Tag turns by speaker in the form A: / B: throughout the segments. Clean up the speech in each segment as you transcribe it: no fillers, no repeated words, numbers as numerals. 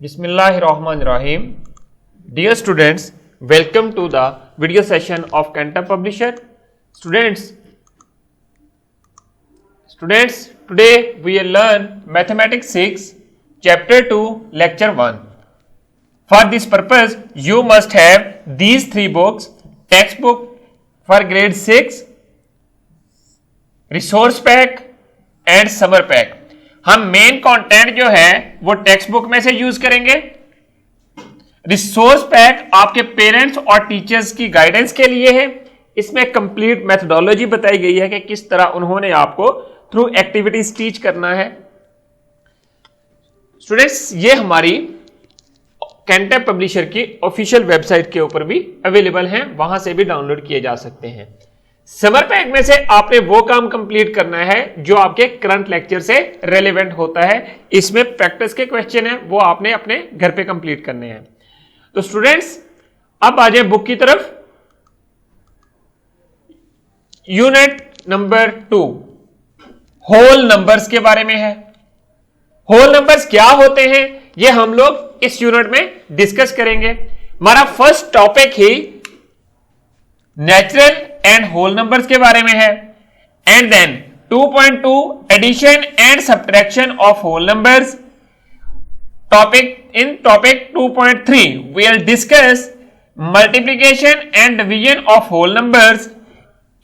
A: Bismillahirrahmanirrahim. Dear students, welcome to the video session of Cantab Publisher. Students, today we will learn Mathematics 6, Chapter 2, Lecture 1. For this purpose, you must have these three books: textbook for grade 6, resource pack and summer pack. हम main content जो है वो text book में से use करेंगे। Resource pack आपके parents और teachers की गाइडेंस के लिए है। इसमें कंप्लीट मेथोडोलॉजी बताई गई है कि किस तरह उन्होंने आपको थ्रू एक्टिविटीज टीच करना है। स्टूडेंट्स, ये हमारी कैंटैब पब्लिशर की ऑफिशियल वेबसाइट के ऊपर भी अवेलेबल हैं, वहां से भी डाउनलोड किए जा सकते हैं। समर पैक में से आपने वो काम कंप्लीट करना है जो आपके करंट लेक्चर से रेलेवेंट होता है। इसमें प्रैक्टिस के क्वेश्चन है, वो आपने अपने घर पे कंप्लीट करने हैं। तो स्टूडेंट्स, अब आ जाए बुक की तरफ। यूनिट नंबर 2 होल नंबर्स के बारे में है। होल नंबर्स क्या होते हैं ये हम लोग इस यूनिट में डिस्कस करेंगे। हमारा फर्स्ट टॉपिक ही नेचुरल एंड होल नंबर्स के बारे में है। And then 2.2 addition and subtraction of whole numbers. In topic 2.3 we will discuss multiplication and division of whole numbers.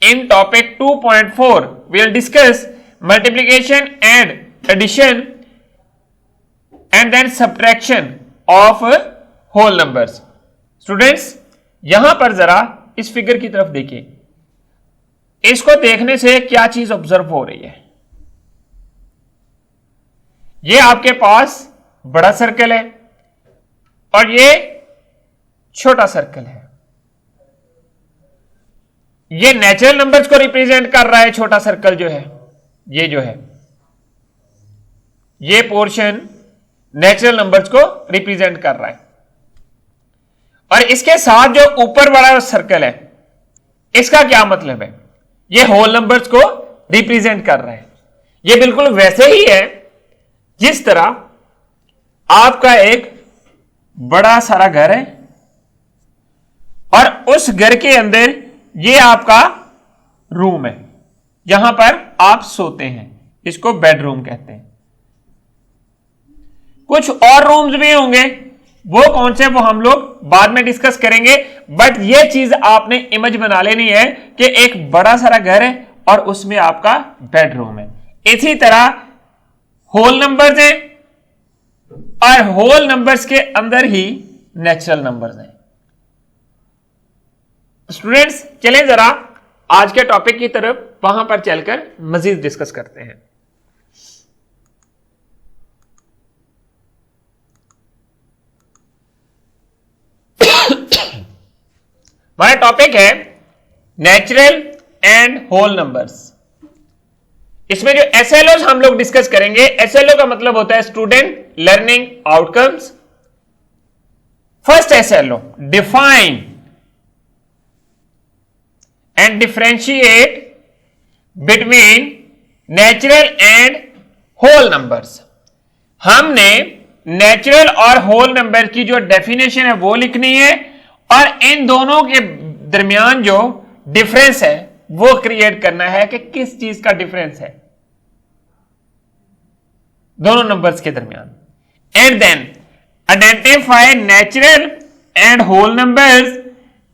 A: In topic 2.4 we will discuss multiplication and addition and then subtraction of whole numbers. Students, यहां पर जरा इस figure की तरफ देखिए। इसको देखने से क्या चीज ऑब्जर्व हो रही है? ये आपके पास बड़ा सर्कल है और ये छोटा सर्कल है। ये नेचुरल नंबर्स को रिप्रेजेंट कर रहा है। छोटा सर्कल जो है, ये जो है, ये पोर्शन नेचुरल नंबर्स को रिप्रेजेंट कर रहा है। और इसके साथ जो ऊपर वाला सर्कल है, इसका क्या मतलब है? ये होल नंबर्स को रिप्रेजेंट कर रहा है। ये बिल्कुल वैसे ही है जिस तरह आपका एक बड़ा सारा घर है और उस घर के अंदर ये आपका रूम है, जहां पर आप सोते हैं। इसको बेडरूम कहते हैं। कुछ और रूम्स भी होंगे, वो कौन से वो हम लोग बाद में डिस्कस करेंगे। बट ये चीज आपने इमेज बना लेनी है कि एक बड़ा सारा घर है और उसमें आपका बेडरूम है। इसी तरह होल नंबर्स हैं और होल नंबर्स के अंदर ही नेचुरल नंबर्स हैं। स्टूडेंट्स, चलें जरा आज के टॉपिक की तरफ, वहां पर चलकर मजीद डिस्कस करते हैं। हमारा टॉपिक है नेचुरल एंड होल नंबर्स। इसमें जो एसएलओ हम लोग डिस्कस करेंगे, एसएलओ का मतलब होता है student learning outcomes. First SLO, define and differentiate between natural and whole numbers. हमने नेचुरल और होल नंबर की जो डेफिनेशन है वो लिखनी है और इन दोनों के दरमियान जो डिफरेंस है वो क्रिएट करना है कि किस चीज का डिफरेंस है दोनों नंबर्स के दरमियान। And then identify natural and whole numbers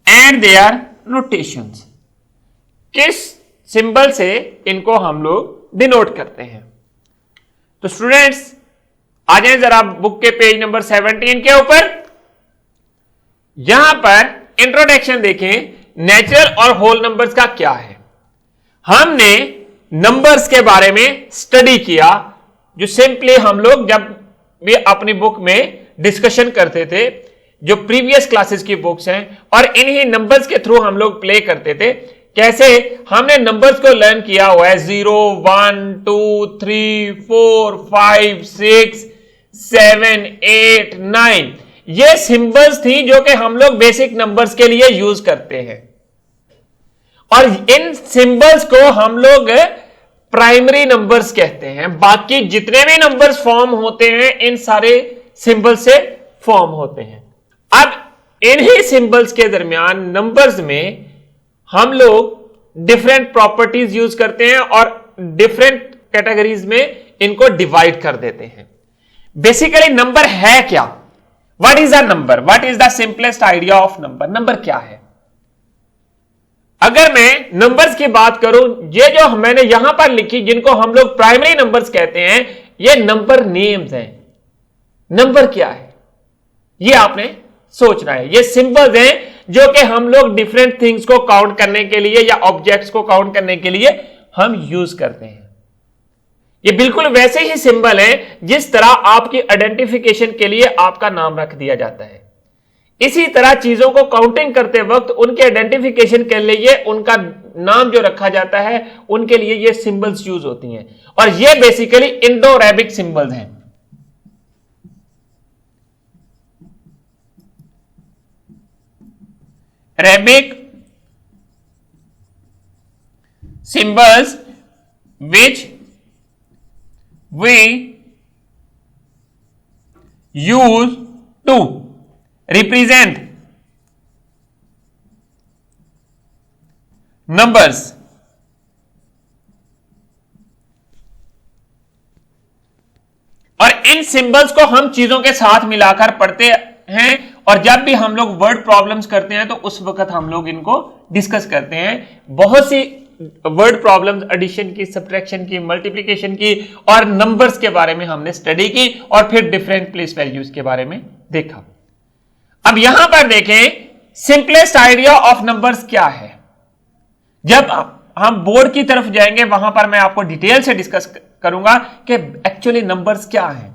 A: and their notations. किस सिंबल से इनको हम लोग डिनोट करते हैं। तो स्टूडेंट्स, आ जाए जरा बुक के पेज नंबर 17 के ऊपर। यहां पर इंट्रोडक्शन देखें, नेचुरल और होल नंबर्स का क्या है। हमने नंबर्स के बारे में स्टडी किया, जो सिंपली हम लोग जब भी अपनी बुक में डिस्कशन करते थे, जो प्रीवियस क्लासेस की बुक्स हैं, और इन्हीं नंबर्स के थ्रू हम लोग प्ले करते थे। कैसे हमने नंबर्स को लर्न किया हुआ है, 0 1 2 3 4 5 6 7 8 9। ये सिंबल्स थी जो कि हम लोग बेसिक नंबर्स के लिए यूज करते हैं, और इन सिंबल्स को हम लोग प्राइमरी नंबर्स कहते हैं। बाकी जितने भी नंबर्स फॉर्म होते हैं इन सारे सिंबल से फॉर्म होते हैं। अब इन्हीं सिंबल्स के दरमियान नंबर्स में हम लोग डिफरेंट प्रॉपर्टीज यूज करते हैं और डिफरेंट कैटेगरीज में इनको डिवाइड कर देते हैं। बेसिकली नंबर है क्या? What is the number? What is the simplest idea of number? Number क्या है? अगर मैं नंबर्स की बात करूं, ये जो मैंने यहां पर लिखी जिनको हम लोग प्राइमरी नंबर्स कहते हैं, ये नंबर नेम्स हैं। नंबर क्या है ये आपने सोचना है। ये सिंबल्स हैं जो कि हम लोग डिफरेंट थिंग्स को काउंट करने के लिए या ऑब्जेक्ट्स को काउंट करने के लिए हम यूज करते हैं। ये बिल्कुल वैसे ही सिंबल है जिस तरह आपकी आइडेंटिफिकेशन के लिए आपका नाम रख दिया जाता है। इसी तरह चीजों को काउंटिंग करते वक्त उनके आइडेंटिफिकेशन के लिए उनका नाम जो रखा जाता है, उनके लिए ये सिंबल्स यूज होती हैं। और ये बेसिकली इंडो अरेबिक सिंबल्स हैं। Arabic symbols which we use to represent numbers और इन सिंबल्स को हम चीजों के साथ मिलाकर पढ़ते हैं और जब भी हम लोग वर्ड प्रॉब्लम्स करते हैं तो उस वक्त हम लोग इनको डिस्कस करते हैं। बहुत सी वर्ड प्रॉब्लम्स एडिशन की, सब्ट्रैक्शन की, मल्टीप्लिकेशन की और नंबर्स के बारे में हमने स्टडी की और फिर डिफरेंट प्लेस वैल्यूज के बारे में देखा। अब यहां पर देखें सिंपलेस्ट आइडिया ऑफ नंबर्स क्या है। जब हम बोर्ड की तरफ जाएंगे वहां पर मैं आपको डिटेल से डिस्कस करूंगा कि एक्चुअली नंबर्स क्या है।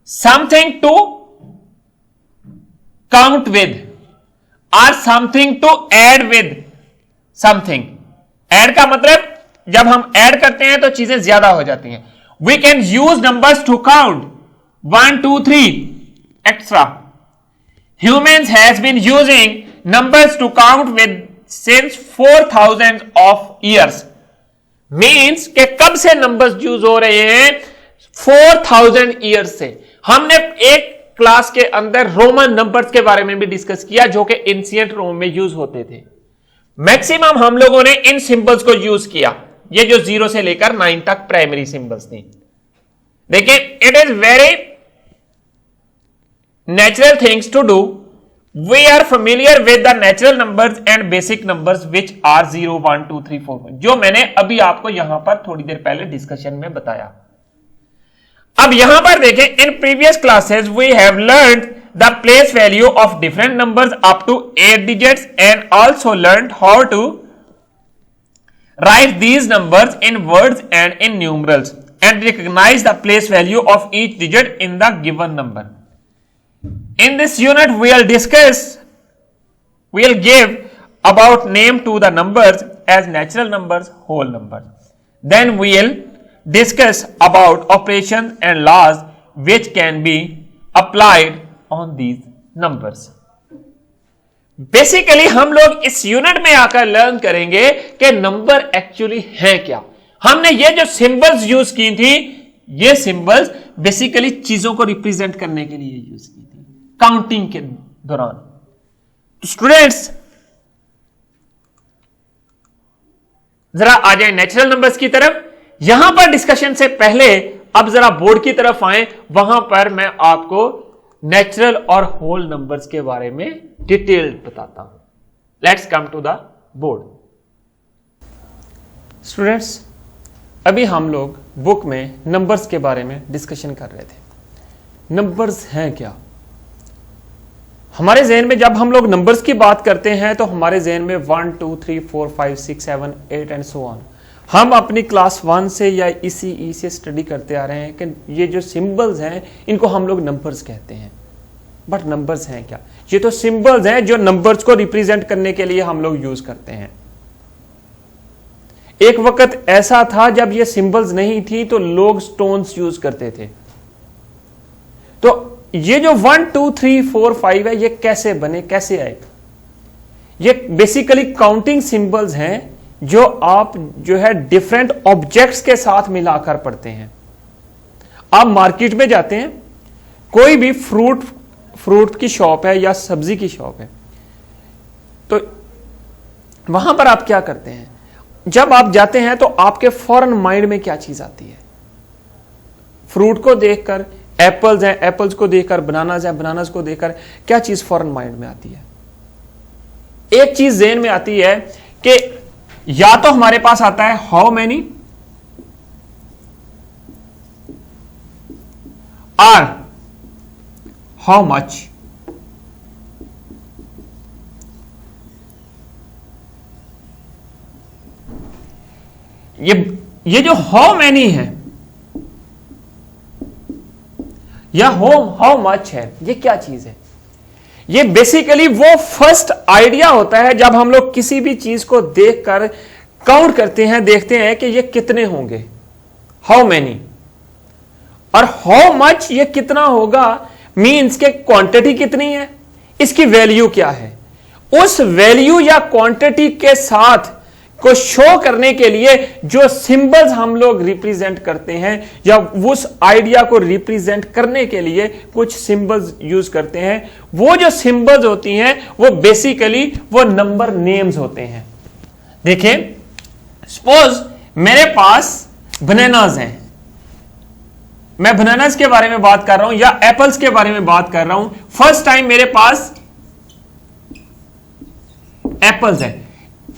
A: समथिंग टू काउंट विद और something to add with something. Add का मतलब जब हम ऐड करते हैं तो चीजें ज्यादा हो जाती हैं। We can use numbers to count 1 2 3 extra. Humans has been using numbers to count with since 4000 of years. Means कि कब से नंबर्स यूज हो रहे हैं? 4000 ईयर्स से। हमने एक क्लास के अंदर रोमन नंबर्स के बारे में भी डिस्कस किया जो कि एंशिएंट रोम में यूज होते थे। मैक्सिमम हम लोगों ने इन सिंबल्स को यूज किया। ये जो 0 से लेकर 9 तक प्राइमरी सिंबल्स थी। देखिए, it is very natural things to do. We are familiar with the natural numbers and basic numbers which are 0 1 2 3 4 जो मैंने अभी आपको यहां पर थोड़ी देर पहले डिस्कशन में बताया। अब यहां पर देखें, in previous classes we have learned the place value of different numbers up to 8 digits and also learned how to write these numbers in words and in numerals and recognize the place value of each digit in the given number. In this unit we'll give about name to the numbers as natural numbers, whole numbers. Then we'll discuss about operations and laws which can be applied on these numbers. Basically हम लोग इस unit में आकर learn करेंगे कि number actually है क्या। हमने ये जो सिंबल्स यूज की थी, ये सिंबल्स बेसिकली चीजों को रिप्रेजेंट करने के लिए यूज की थी काउंटिंग के दौरान। तो स्टूडेंट्स जरा आ जाए नेचुरल नंबर्स की तरफ। यहां पर डिस्कशन से पहले अब जरा बोर्ड की तरफ आए, वहां पर मैं आपको नेचुरल और होल नंबर्स के बारे में डिटेल्ड बताता हूं। Let's come to the board. Students, अभी हम लोग बुक में नंबर्स के बारे में डिस्कशन कर रहे थे। नंबर्स हैं क्या? हमारे जहन में जब हम लोग नंबर्स की बात करते हैं तो हमारे जहन में 1 2 3 4 5 6 7 8 एंड सो ऑन। हम अपनी क्लास 1 से या इसी से स्टडी करते आ रहे हैं कि ये जो सिंबल्स हैं इनको हम लोग नंबर्स कहते हैं। बट नंबर्स हैं क्या? ये तो सिंबल्स हैं जो नंबर्स को रिप्रेजेंट करने के लिए हम लोग यूज करते हैं। एक वक्त ऐसा था जब ये सिंबल्स नहीं थी तो लोग स्टोन्स यूज करते थे। तो ये जो 1 2 3 4 5 है, ये कैसे बने, कैसे आए? ये बेसिकली काउंटिंग सिंबल्स हैं जो आप जो है डिफरेंट ऑब्जेक्ट्स के साथ मिलाकर पढ़ते हैं। आप मार्केट में जाते हैं, कोई भी फ्रूट की शॉप है या सब्जी की शॉप है, तो वहां पर आप क्या करते हैं? जब आप जाते हैं तो आपके फौरन माइंड में क्या चीज आती है? फ्रूट को देखकर, एप्पल्स हैं, एप्पल्स को देखकर, बनानास हैं, बनानास को देखकर क्या चीज फौरन माइंड में आती है? एक चीज ज़हन में आती है कि या तो हमारे पास आता है हाउ मैनी और हाउ मच। ये जो हाउ मैनी है या हाउ मच है, ये क्या चीज है? ये बेसिकली वो फर्स्ट आइडिया होता है जब हम लोग किसी भी चीज को देखकर काउंट करते हैं, देखते हैं कि ये कितने होंगे, हाउ मैनी। और हाउ मच ये कितना होगा मींस के क्वांटिटी कितनी है, इसकी वैल्यू क्या है। उस वैल्यू या क्वांटिटी के साथ को शो करने के लिए जो सिंबल्स हम लोग रिप्रेजेंट करते हैं या उस आइडिया को रिप्रेजेंट करने के लिए कुछ सिंबल्स यूज करते हैं, वो जो सिंबल्स होती हैं वो बेसिकली वो नंबर नेम्स होते हैं। देखिए, सपोज मेरे पास बनानास हैं, मैं बनानास के बारे में बात कर रहा हूं या एप्पल्स के बारे में बात कर रहा हूं। फर्स्ट टाइम मेरे पास एप्पल्स है।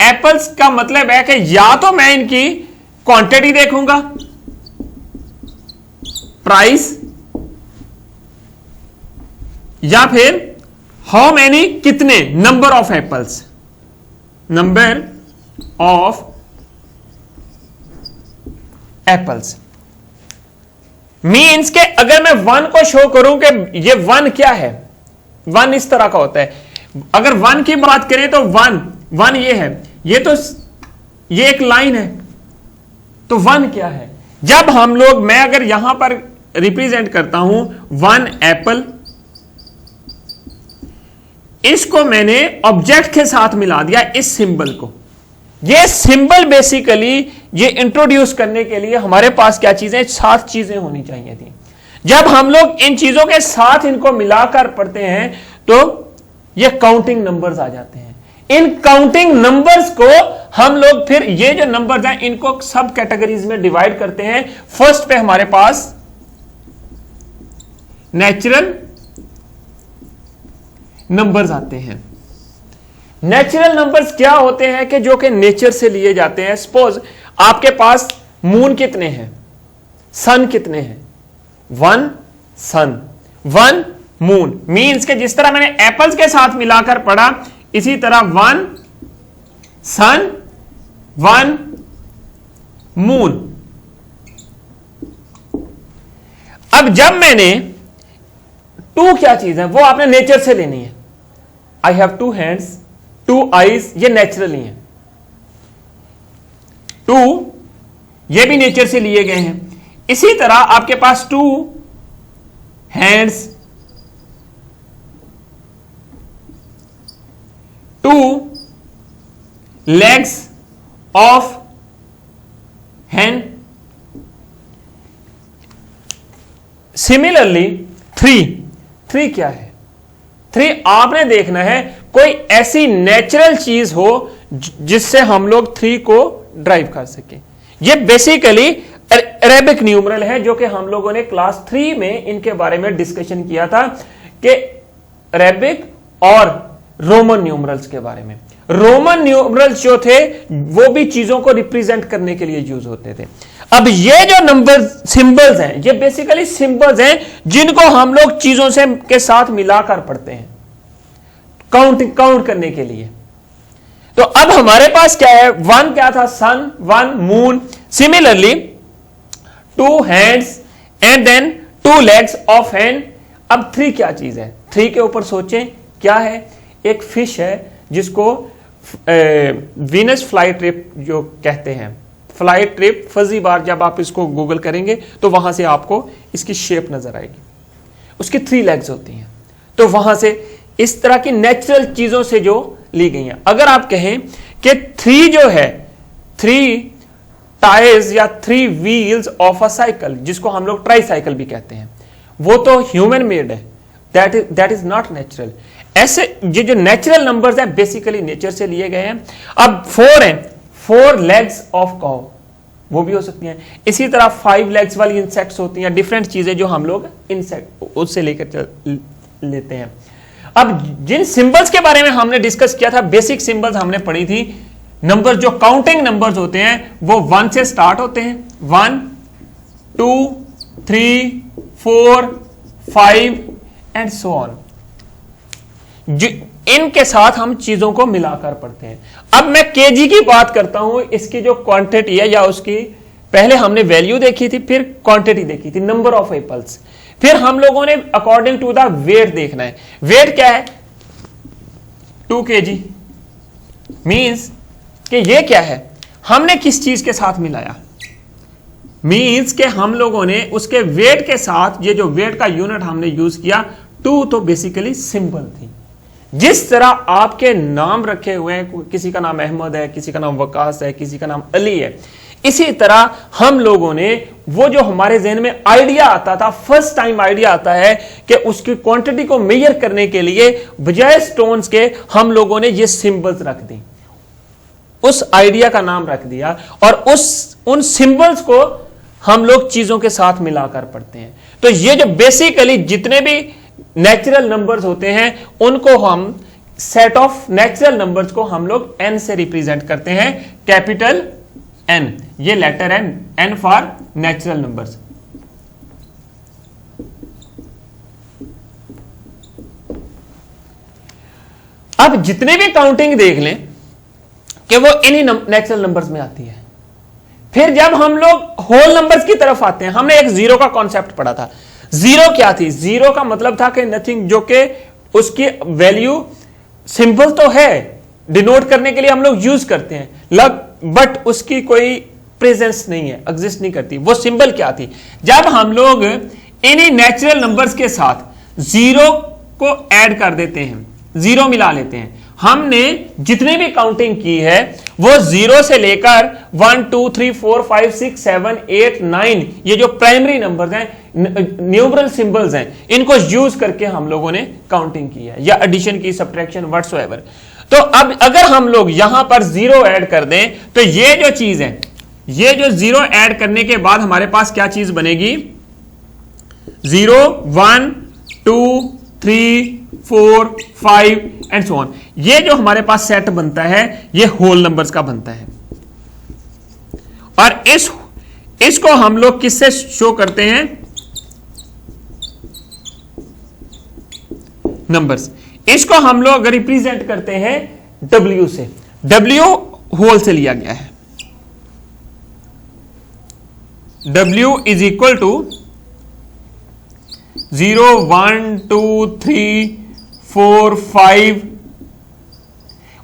A: एप्पल्स का मतलब है कि या तो मैं इनकी क्वांटिटी देखूंगा, प्राइस, या फिर हाउ मैनी कितने, number of apples, number of apples. Means के अगर मैं वन को शो करूं कि ये वन क्या है, वन इस तरह का होता है। अगर वन की बात करें तो वन ये है, ये एक लाइन है, तो वन क्या है? जब हम लोग, मैं अगर यहां पर रिप्रेजेंट करता हूं वन एप्पल, इसको मैंने ऑब्जेक्ट के साथ मिला दिया, इस सिंबल को। ये सिंबल बेसिकली ये इंट्रोड्यूस करने के लिए हमारे पास क्या चीजें, 7 चीजें होनी चाहिए थी। जब हम लोग इन चीजों के साथ इनको मिलाकर पढ़ते हैं तो ये काउंटिंग नंबर्स आ जाते हैं। इन काउंटिंग नंबर्स को हम लोग फिर ये जो नंबर्स हैं इनको सब कैटेगरीज में डिवाइड करते हैं। फर्स्ट पे हमारे पास नेचुरल नंबर्स आते हैं। नेचुरल नंबर्स क्या होते हैं कि जो कि नेचर से लिए जाते हैं। सपोज आपके पास मून कितने हैं, सन कितने हैं, 1 सन, 1 मून। मीन्स के जिस तरह मैंने एप्पल्स के साथ मिलाकर पढ़ा, इसी तरह 1 सन, 1 मून। अब जब मैंने 2 क्या चीज है वो आपने नेचर से लेनी है। आई हैव 2 हैंड्स, 2 आईज, ये नेचुरली है। 2 ये भी नेचर से लिए गए हैं। इसी तरह आपके पास 2 hands, 2 legs of hand. Similarly 3 क्या है? 3 आपने देखना है कोई ऐसी नेचुरल चीज हो जिससे हम लोग 3 को ड्राइव कर सके। ये बेसिकली अरेबिक न्यूमरल है जो कि हम लोगों ने क्लास 3 में इनके बारे में डिस्कशन किया था कि अरेबिक और रोमन न्यूमरल्स के बारे में। रोमन न्यूमरल्स जो थे वो भी चीजों को रिप्रेजेंट करने के लिए यूज होते थे। अब ये जो नंबर सिंबल्स हैं ये बेसिकली सिंबल्स हैं जिनको हम लोग चीजों से के साथ मिलाकर पढ़ते हैं काउंट करने के लिए। तो अब हमारे पास क्या है, 1 क्या था, sun, 1 moon. Similarly 2 hands and then 2 legs of hand. अब 3 क्या चीज है? 3 के ऊपर सोचें क्या है? एक फिश है जिसको वीनस फ्लाई ट्रिप जो कहते हैं। फ्लाई ट्रिप फजी बार जब आप इसको गूगल करेंगे तो वहां से आपको इसकी शेप नजर आएगी। उसकी 3 लेग्स होती हैं। तो वहां से इस तरह की नेचुरल चीजों से जो ली गई हैं। अगर आप कहें कि 3 जो है, 3 टायर्स या 3 व्हील्स ऑफ अ साइकिल, जिसको हम लोग ट्राई साइकिल भी कहते हैं, वो तो ह्यूमन मेड है, दैट इज नॉट नेचुरल। ऐसे ये जो नेचुरल नंबर्स हैं बेसिकली नेचर से लिए गए हैं। अब 4 है, 4 लेग्स ऑफ काउ, वो भी हो सकती हैं। इसी तरह 5 लेग्स वाली इंसेक्ट्स होती हैं, डिफरेंट चीजें जो हम लोग इंसेक्ट उससे लेकर लेते हैं। अब जिन सिंबल्स के बारे में हमने डिस्कस किया था, बेसिक सिंबल्स हमने पढ़ी थी, नंबर जो काउंटिंग नंबर्स होते हैं वो 1 से स्टार्ट होते हैं, 1 2 3 4 5 एंड सो ऑन। इनके साथ हम चीजों को मिलाकर पढ़ते हैं। अब मैं केजी की बात करता हूं, इसकी जो क्वांटिटी है या उसकी पहले हमने वैल्यू देखी थी, फिर क्वांटिटी देखी थी, नंबर ऑफ एप्पल्स, फिर हम लोगों ने अकॉर्डिंग टू द वेट देखना है। वेट क्या है? 2 kg। मींस कि ये क्या है, हमने किस चीज के साथ मिलाया, मींस के हम लोगों ने उसके वेट के साथ, ये जो वेट का यूनिट हमने यूज किया 2, तो बेसिकली सिंबल थी। जिस तरह आपके नाम रखे हुए हैं, किसी का नाम अहमद है, किसी का नाम वकास है, किसी का नाम अली है, इसी तरह हम लोगों ने वो जो हमारे जहन में आइडिया आता था, फर्स्ट टाइम आइडिया आता है कि उसकी क्वांटिटी को मेजर करने के लिए बजाय स्टोन्स के हम लोगों ने ये सिंबल्स रख दी, उस आइडिया का नाम रख दिया, और उन सिंबल्स को हम लोग चीजों के साथ मिलाकर पढ़ते हैं। तो ये जो बेसिकली जितने भी नेचुरल नंबर्स होते हैं उनको हम, सेट ऑफ नेचुरल नंबर्स को हम लोग n से रिप्रेजेंट करते हैं, कैपिटल N, ये लेटर है N फॉर नेचुरल नंबर्स। अब जितने भी काउंटिंग देख लें कि वो इन्हीं नेचुरल नंबर्स में आती है। फिर जब हम लोग होल नंबर्स की तरफ आते हैं, हमने एक जीरो का कॉन्सेप्ट पढ़ा था। जीरो क्या थी? जीरो का मतलब था कि नथिंग, जो कि उसकी वैल्यू सिंबल तो है, डिनोट करने के लिए हम लोग यूज करते हैं, बट उसकी कोई प्रेजेंस नहीं है, एग्जिस्ट नहीं करती। वो सिंबल क्या थी? जब हम लोग इन्हीं नेचुरल नंबर्स के साथ जीरो को ऐड कर देते हैं, जीरो मिला लेते हैं। हमने जितने भी काउंटिंग की है वो 0 से लेकर 1 2 3 4 5 6 7 8 9, ये जो प्राइमरी नंबर्स हैं, न्यूमरल सिंबल्स हैं, इनको यूज करके हम लोगों ने काउंटिंग की है, या एडिशन की, सब्ट्रैक्शन, व्हाटसोएवर। तो अब अगर हम लोग यहां पर 0 ऐड कर दें तो ये जो चीज है, ये जो 0 ऐड करने के बाद हमारे पास क्या चीज बनेगी? 0 1 2 3 4 5 एंड सो ऑन। ये जो हमारे पास सेट बनता है ये होल नंबर्स का बनता है, और इसको हम लोग किससे शो करते हैं? नंबर्स। इसको हम लोग रिप्रेजेंट करते हैं W से। W होल से लिया गया है। W is equal to 0 1 2 3 4 5।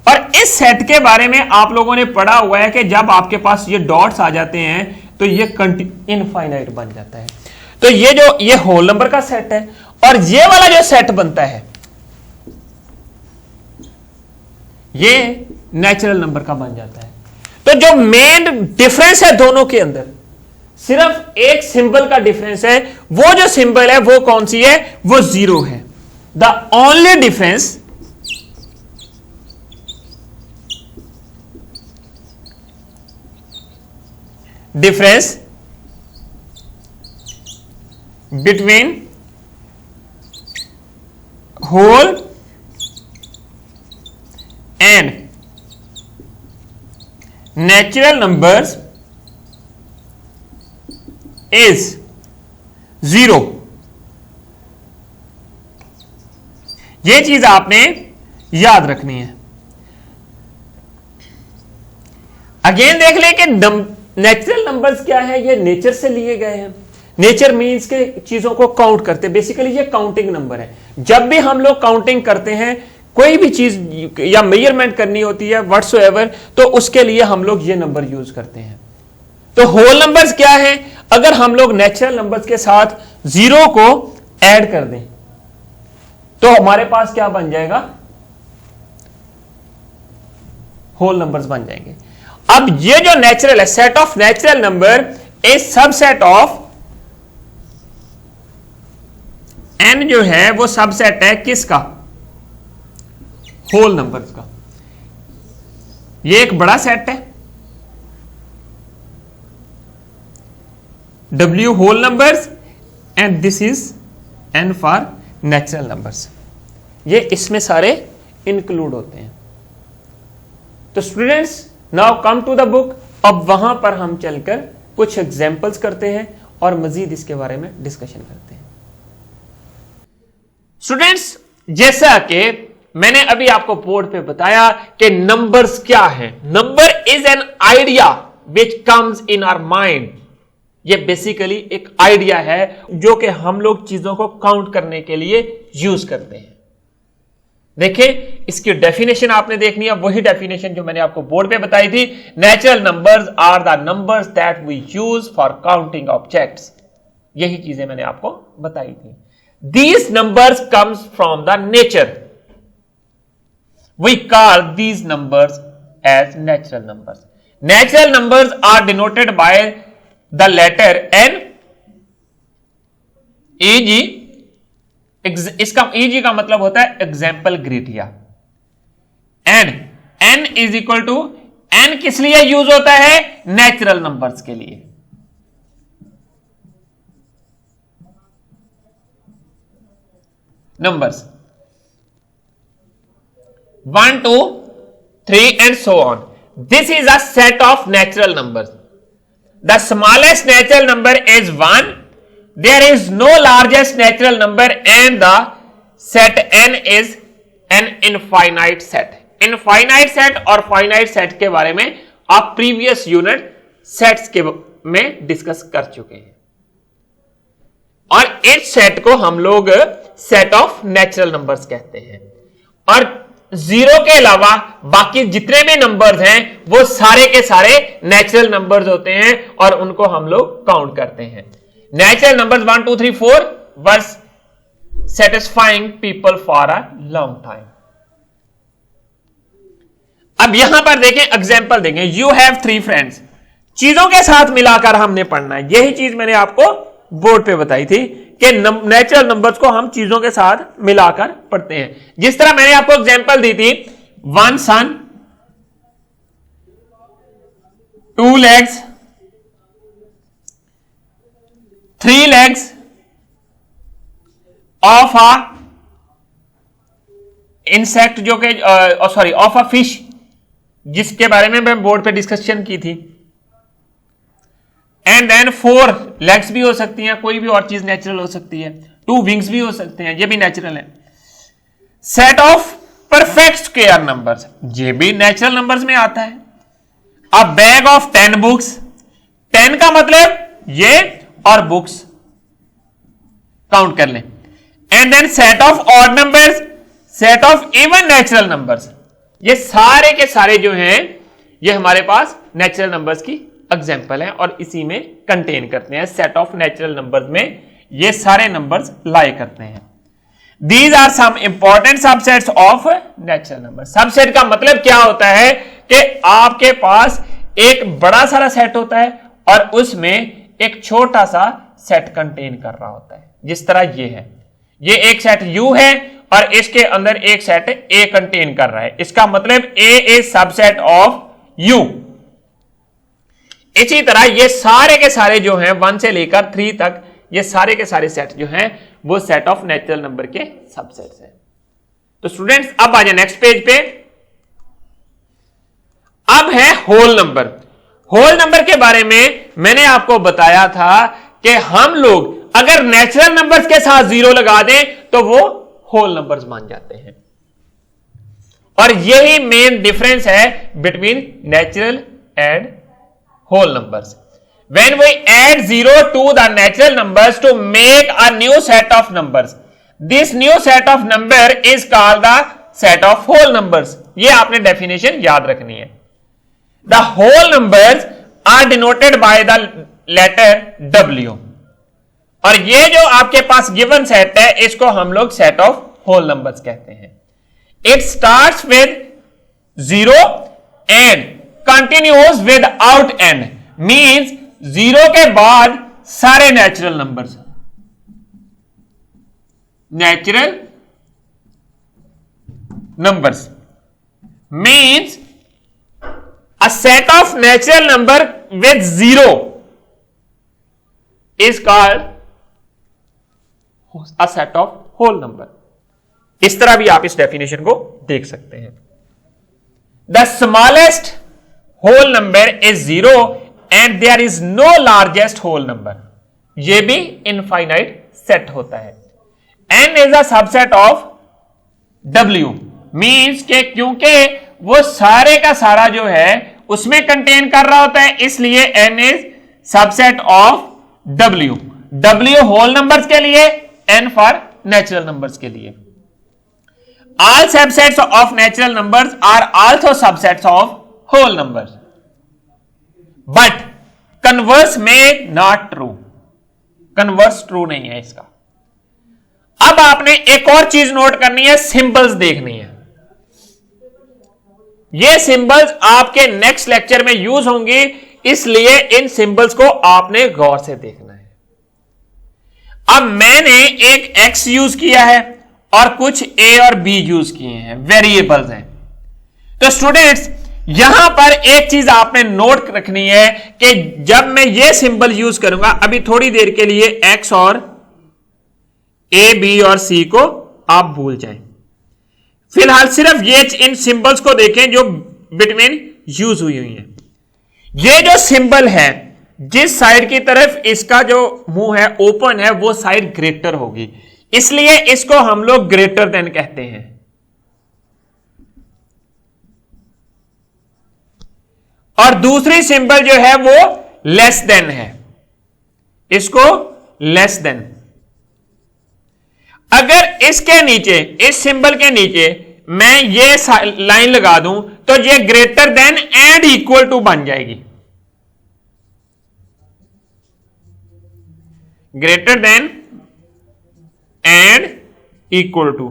A: और इस सेट के बारे में आप लोगों ने पढ़ा हुआ है कि जब आपके पास ये डॉट्स आ जाते हैं तो ये इनफाइनाइट बन जाता है। तो ये होल नंबर का सेट है, और ये वाला जो सेट बनता है ये नेचुरल नंबर का बन जाता है। तो जो मेन डिफरेंस है दोनों के अंदर, सिर्फ एक सिंबल का डिफरेंस है। वो जो सिंबल है वो कौन सी है? वो 0 है। The only difference between whole and natural numbers is 0। ये चीज आपने याद रखनी है। अगेन देख लें कि नेचुरल नंबर्स क्या है? ये नेचर से लिए गए हैं। नेचर मीन्स के चीजों को काउंट करते हैं, बेसिकली ये काउंटिंग नंबर है। जब भी हम लोग काउंटिंग करते हैं, कोई भी चीज या मेजरमेंट करनी होती है व्हाटसोएवर, तो उसके लिए हम लोग ये नंबर यूज करते हैं। तो होल नंबर्स क्या है? अगर हम लोग नेचुरल नंबर्स के साथ 0 को ऐड कर दें तो हमारे पास क्या बन जाएगा? होल नंबर्स बन जाएंगे। अब ये जो नेचुरल है, set of natural number is subset of n जो है वो सबसेट है किसका? होल नंबर्स का। ये एक बड़ा सेट है, w whole numbers and this is n for natural numbers. ये इसमें सारे इंक्लूड होते हैं। तो students now come to the book. अब वहां पर हम चलकर कुछ एग्जाम्पल्स करते हैं और मजीद इसके बारे में डिस्कशन करते हैं। स्टूडेंट्स जैसा कि मैंने अभी आपको बोर्ड पे बताया कि नंबर्स क्या है। Number is an idea which comes in our mind. ये बेसिकली एक आइडिया है जो कि हम लोग चीजों को काउंट करने के लिए यूज करते हैं। देखिए इसकी डेफिनेशन आपने देखनी है, वही डेफिनेशन जो मैंने आपको बोर्ड पे बताई थी। Natural numbers are the numbers that we use for counting objects. यही चीजें मैंने आपको बताई थी। These numbers comes from the nature. We call these numbers as natural numbers. Natural numbers are denoted by the letter n। eg, इसका eg का मतलब होता है एग्जाम्पल ग्रीटिया। n is equal to, n किस लिए यूज होता है? नेचुरल नंबर्स के लिए। Numbers 1 2 3 and so on. This is a set of natural numbers. The smallest natural number is 1. There is no largest natural number and the set n is an infinite set. Infinite set और finite set के बारे में आप previous unit sets के में discuss कर चुके हैं और इस सेट को हम लोग सेट ऑफ नेचुरल नंबर्स कहते हैं। और जीरो के अलावा बाकी जितने भी नंबर्स हैं वो सारे के सारे नेचुरल नंबर्स होते हैं और उनको हम लोग काउंट करते हैं। Natural numbers 1 2 3 4 were satisfying people for a long time. अब यहां पर देखें, एग्जाम्पल देंगे। You have 3 friends. चीजों के साथ मिलाकर हमने पढ़ना है। यही चीज मैंने आपको बोर्ड पे बताई थी कि नेचुरल नंबर्स को हम चीजों के साथ मिलाकर पढ़ते हैं। जिस तरह मैंने आपको एग्जांपल दी थी, 1 सन, 2 legs, 3 legs of a insect, जो कि सॉरी ऑफ अ फिश, जिसके बारे में मैं बोर्ड पे डिस्कशन की थी। एंड देन 4 लेग्स भी हो सकती हैं, कोई भी और चीज नेचुरल हो सकती है। 2 विंग्स भी हो सकते हैं, ये भी नेचुरल है। Set of perfect square numbers, ये भी नेचुरल नंबर्स में आता है। अ बैग ऑफ 10 बुक्स, 10 का मतलब ये और बुक्स काउंट कर लें। And then set of odd numbers, set of even natural numbers, ये सारे के सारे जो हैं ये हमारे पास नेचुरल नंबर्स की एग्जाम्पल है और इसी में कंटेन करते हैं। सेट ऑफ नेचुरल नंबर्स में ये सारे नंबर्स लाई करते हैं। These are some important subsets of natural number. Subset का मतलब क्या होता है कि आपके पास एक बड़ा सारा सेट होता है और उसमें एक छोटा सा सेट कंटेन कर रहा होता है। जिस तरह ये है, ये एक सेट U है और इसके अंदर एक सेट A कंटेन कर रहा है। इसका मतलब A is subset of U। इसी तरह ये सारे के सारे जो हैं 1 से लेकर 3 तक, ये सारे के सारे सेट जो हैं वो सेट ऑफ नेचुरल नंबर के सबसेट्स हैं। तो स्टूडेंट्स अब आ जाए नेक्स्ट पेज पे। अब है होल नंबर। होल नंबर के बारे में मैंने आपको बताया था कि हम लोग अगर नेचुरल नंबर्स के साथ 0 लगा दें तो वो होल नंबर्स मान जाते हैं। और यही मेन डिफरेंस है between natural and whole numbers. When we add 0 to the natural numbers to make a new set of numbers, this new set of number is called the set of whole numbers. ये आपने definition याद रखनी है। The whole numbers are denoted by the letter W. और ये जो आपके पास given set है इसको हम लोग सेट ऑफ होल नंबर्स कहते हैं। It starts with 0 and continuous with out and, means 0 के बाद सारे natural numbers. natural numbers means a set of natural number with zero is called a set of whole number. इस तरह भी आप इस डेफिनेशन को देख सकते हैं. The smallest whole number is zero and there is no largest whole number. ये भी इनफाइनाइट सेट होता है. N is a subset of W means के क्योंकि वो सारे का सारा जो है उसमें कंटेन कर रहा होता है, इसलिए N is subset of W. W whole numbers के लिए, N फॉर नेचुरल नंबर्स के लिए. All subsets of natural numbers are also subsets of whole numbers. But converse में not true. Converse true नहीं है इसका. अब आपने एक और चीज नोट करनी है, सिंबल्स देखनी है. ये सिंबल्स आपके नेक्स्ट लेक्चर में यूज होंगे, इसलिए इन सिंबल्स को आपने गौर से देखना है. अब मैंने एक x यूज किया है और कुछ a और b यूज किए हैं, वेरिएबल्स हैं. तो स्टूडेंट्स यहां पर एक चीज आपने नोट रखनी है कि जब मैं ये सिंबल यूज करूंगा, अभी थोड़ी देर के लिए x और a, b और c को आप भूल जाएं. फिलहाल सिर्फ ये इन सिंबल्स को देखें जो बिटवीन यूज हुई हैं. ये जो सिंबल है, जिस साइड की तरफ इसका जो मुंह है ओपन है, वो साइड ग्रेटर होगी, इसलिए इसको हम लोग ग्रेटर देन कहते हैं. और दूसरी सिंबल जो है वो लेस देन है, इसको लेस देन. अगर इसके नीचे, इस सिंबल के नीचे मैं ये लाइन लगा दूं तो ये greater than and equal to बन जाएगी. Greater than and equal to,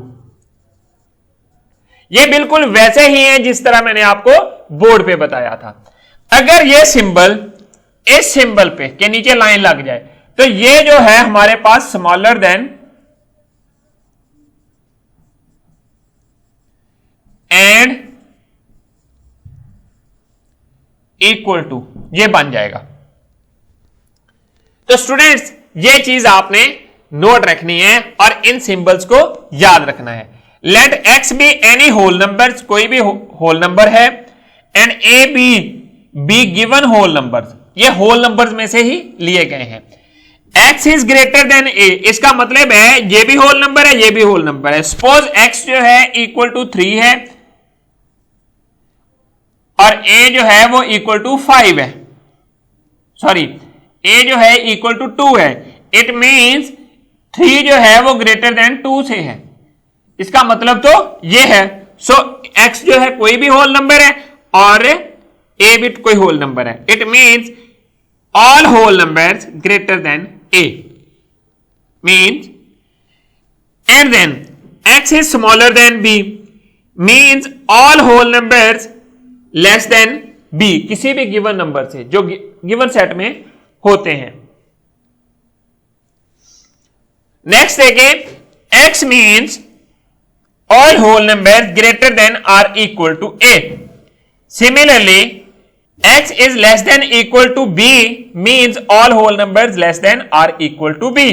A: ये बिल्कुल वैसे ही है जिस तरह मैंने आपको बोर्ड पे बताया था. अगर ये सिंबल इस सिंबल पे के नीचे लाइन लग जाए तो ये जो है हमारे पास smaller than and equal to, ये बन जाएगा. तो स्टूडेंट्स ये चीज आपने नोट रखनी है और इन सिंबल्स को याद रखना है. Let x be any whole number, कोई भी होल नंबर है, and a b given whole numbers, ये होल नंबर्स में से ही लिए गए हैं. x is greater than a, इसका मतलब है ये भी होल नंबर है, ये भी होल नंबर है. सपोज x जो है इक्वल टू 3 है और a जो है वो इक्वल टू 5 है, सॉरी a जो है इक्वल टू 2 है. इट मींस 3 जो है वो ग्रेटर देन 2 से है, इसका मतलब तो ये है. सो x जो है कोई भी होल नंबर है और a भी कोई होल नंबर है. It means all whole numbers greater than a means, and then x is smaller than b means all whole numbers less than b, किसी भी गिवन नंबर से जो गिवन सेट में होते हैं. नेक्स्ट देखें, x means all whole numbers greater than or equal to a. Similarly x is less than equal to b means all whole numbers less than or equal to b.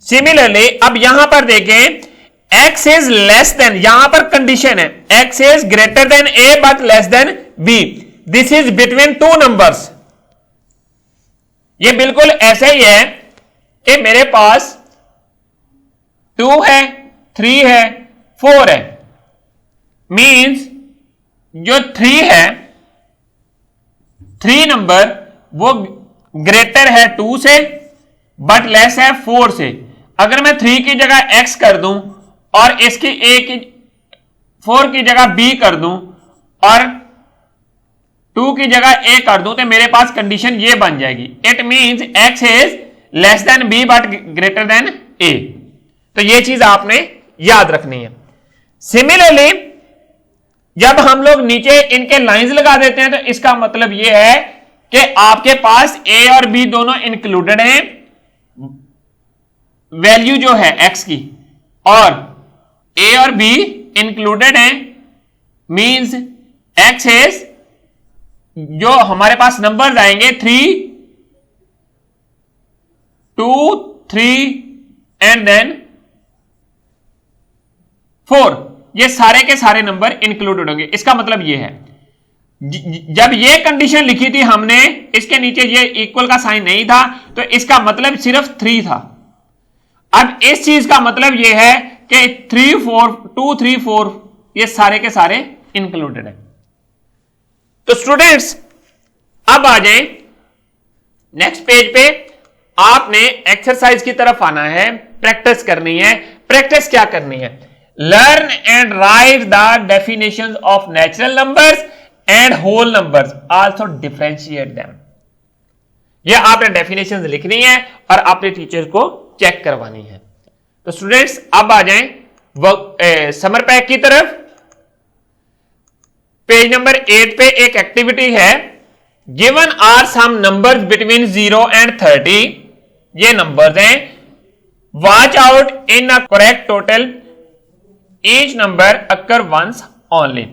A: Similarly अब यहां पर देखें, x is less than, यहां पर condition है x is greater than a but less than b. This is between two numbers. ये बिल्कुल ऐसे ही है कि मेरे पास 2 है, 3 है, 4 है. मींस जो 3 है, 3 नंबर वो ग्रेटर है 2 से बट लेस है 4 से. अगर मैं 3 की जगह x कर दूं और इसकी a की 4 की जगह b कर दूं और 2 की जगह a कर दूं तो मेरे पास कंडीशन ये बन जाएगी. It means x is less than b but greater than a. तो ये चीज आपने याद रखनी है. सिमिलरली जब हम लोग नीचे इनके लाइंस लगा देते हैं तो इसका मतलब यह है कि आपके पास a और b दोनों इंक्लूडेड हैं. वैल्यू जो है x की और ए और बी इंक्लूडेड हैं, मींस एक्स हैज, जो हमारे पास नंबर्स आएंगे 3, 2, 3 एंड देन 4, ये सारे के सारे नंबर इंक्लूडेड होंगे। इसका मतलब ये है जब ये कंडीशन लिखी थी हमने, इसके नीचे ये इक्वल का साइन नहीं था, तो इसका मतलब सिर्फ 3 था। अब इस चीज का मतलब ये है कि 3, 4, 2, 3, 4 ये सारे के सारे इंक्लूडेड है। तो स्टूडेंट्स अब आ जाएं नेक्स्ट पेज पे। आपने एक्सरसाइज की तरफ आना है, प्रैक्टिस करनी है। प्रैक्टिस क्या करनी है? Learn and write the definitions of natural numbers and whole numbers, also differentiate them. ये आपने डेफिनेशंस लिखनी है और अपने टीचर को चेक करवानी है। तो स्टूडेंट्स अब आ जाएं समर पैक की तरफ। पेज नंबर 8 पे एक एक्टिविटी है, given are some numbers between 0 and 30, ये नंबर्स हैं, watch out in a correct total, each number occur once only,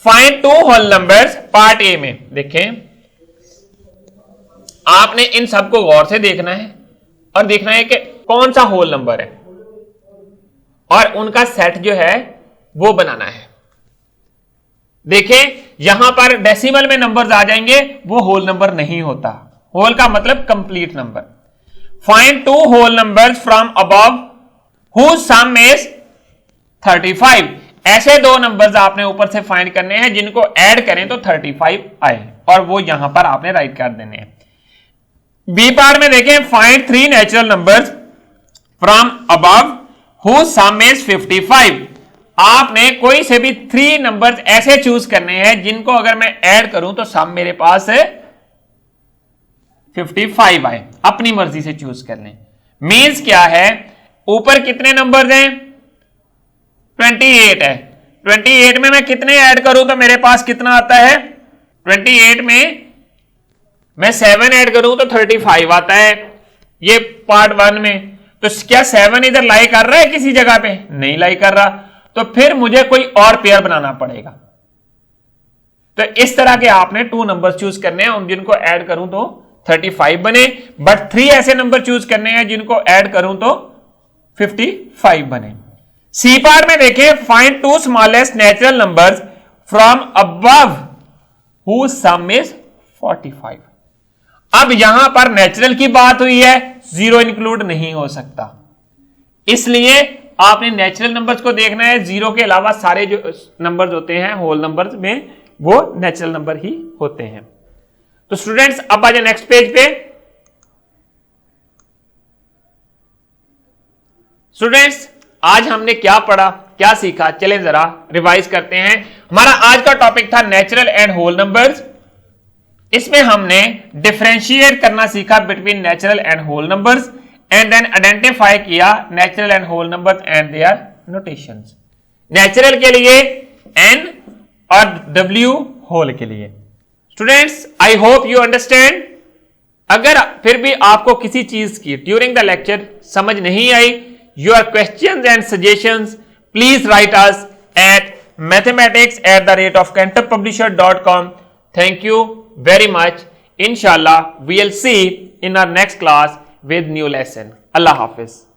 A: find 2 whole numbers. Part A में देखें, आपने इन सबको गौर से देखना है और देखना है कि कौन सा होल नंबर है और उनका सेट जो है वो बनाना है। देखें यहां पर डेसिमल में नंबर्स आ जाएंगे, वो होल नंबर नहीं होता। होल का मतलब complete number. Find 2 whole numbers from above whose sum is 35। ऐसे 2 नंबर्स आपने ऊपर से फाइंड करने हैं जिनको ऐड करें तो 35 आए, और वो यहां पर आपने राइट कर देने हैं। बी पार्ट में देखें, find 3 natural numbers from above whose sum is 55। आपने कोई से भी 3 नंबर्स ऐसे चूज करने हैं जिनको अगर मैं ऐड करूं तो सम मेरे पास 55 आए। अपनी मर्जी से चूज कर लें। मींस क्या है, ऊपर कितने नंबर्स हैं? 28 है। 28 में मैं कितने ऐड करूं तो मेरे पास कितना आता है? 28 में मैं 7 ऐड करूं तो 35 आता है। ये पार्ट 1 में। तो क्या 7 इधर लाई कर रहा है किसी जगह पे? नहीं लाई कर रहा, तो फिर मुझे कोई और पेयर बनाना पड़ेगा। तो इस तरह के आपने 2 नंबर चूज करने हैं, उन जिनको ऐड करूं तो 35 बने, बट 3 ऐसे नंबर चूज करने हैं जिनको ऐड करूं तो 55 बने। सी पार्ट में देखें, find 2 smallest natural numbers from above whose sum is 45। अब यहां पर नेचुरल की बात हुई है, 0 इंक्लूड नहीं हो सकता, इसलिए आपने नेचुरल नंबर्स को देखना है। 0 के अलावा सारे जो नंबर्स होते हैं होल नंबर्स में, वो नेचुरल नंबर ही होते हैं। तो स्टूडेंट्स अब आ जाए नेक्स्ट पेज पे। स्टूडेंट्स आज हमने क्या पढ़ा, क्या सीखा, चलें जरा रिवाइज करते हैं। हमारा आज का टॉपिक था नेचुरल एंड होल नंबर्स। इसमें हमने डिफरेंशिएट करना सीखा between natural and whole numbers, and then identify किया natural and whole numbers and their notations. Natural के लिए n और w, होल के लिए। Students I hope you understand. अगर फिर भी आपको किसी चीज की ड्यूरिंग द लेक्चर समझ नहीं आई, your questions and suggestions please write us at mathematics@cantorpublisher.com. Thank you very much. Inshallah, we'll see in our next class with new lesson. Allah Hafiz.